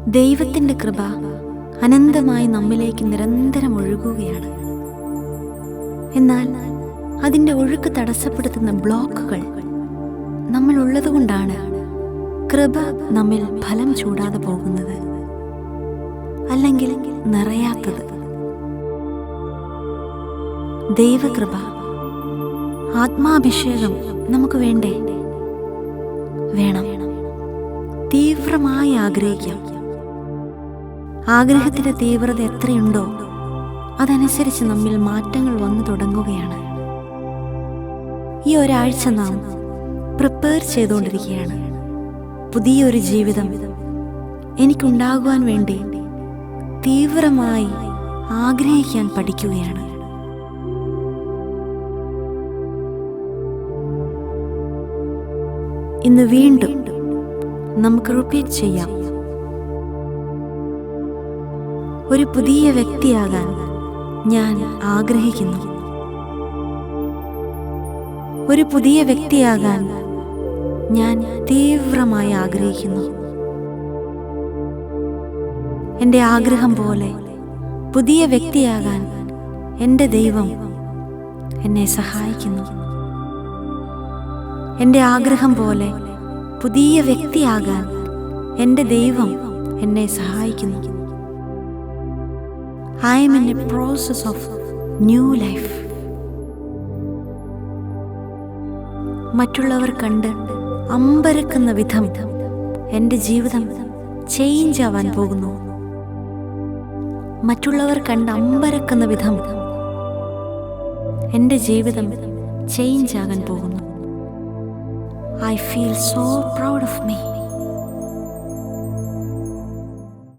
ദൈവത്തിൻ്റെ കൃപ അനന്തമായി നമ്മിലേക്ക് നിരന്തരം ഒഴുകുകയാണ്. എന്നാൽ അതിൻ്റെ ഒഴുക്ക് തടസ്സപ്പെടുത്തുന്ന ബ്ലോക്കുകൾ നമ്മൾ ഉള്ളതുകൊണ്ടാണ് കൃപ നമ്മിൽ ഫലം ചൂടാതെ പോകുന്നത്, അല്ലെങ്കിൽ നിറയാത്തത്. ദൈവകൃപ, ആത്മാഭിഷേകം നമുക്ക് വേണ്ടേ? വേണം. തീവ്രമായി ആഗ്രഹിക്കാം. ആഗ്രഹത്തിൻ്റെ തീവ്രത എത്രയുണ്ടോ അതനുസരിച്ച് നമ്മിൽ മാറ്റങ്ങൾ വന്നു തുടങ്ങുകയാണ്. ഈ ഒരാഴ്ച നാം പ്രിപ്പയർ ചെയ്തുകൊണ്ടിരിക്കുകയാണ്. പുതിയൊരു ജീവിതം എനിക്കുണ്ടാകുവാൻ വേണ്ടി തീവ്രമായി ആഗ്രഹിക്കാൻ പഠിക്കുകയാണ്. ഇന്ന് വീണ്ടും നമുക്ക് റിപ്പീറ്റ് ചെയ്യാം. ഒരു പുതിയ വ്യക്തിയാകാൻ ഞാൻ ആഗ്രഹിക്കുന്നു. ഒരു പുതിയ വ്യക്തിയാകാൻ ഞാൻ തീവ്രമായി ആഗ്രഹിക്കുന്നു. എൻ്റെ ആഗ്രഹം പോലെ പുതിയ വ്യക്തിയാകാൻ എൻ്റെ ദൈവം എന്നെ സഹായിക്കുന്നു. എൻ്റെ ആഗ്രഹം പോലെ പുതിയ വ്യക്തിയാകാൻ എൻ്റെ ദൈവം എന്നെ സഹായിക്കുന്നു. I am in a process of new life. മറ്റുള്ളവർ കണ്ട് അമ്പരക്കുന്ന വിധം എൻ്റെ ജീവിതം ചേഞ്ച് ആവാൻ പോകുന്നു. മറ്റുള്ളവർ കണ്ട് അമ്പരക്കുന്ന വിധം എൻ്റെ ജീവിതം ചേഞ്ച് ആകാൻ പോകുന്നു. I feel so proud of me.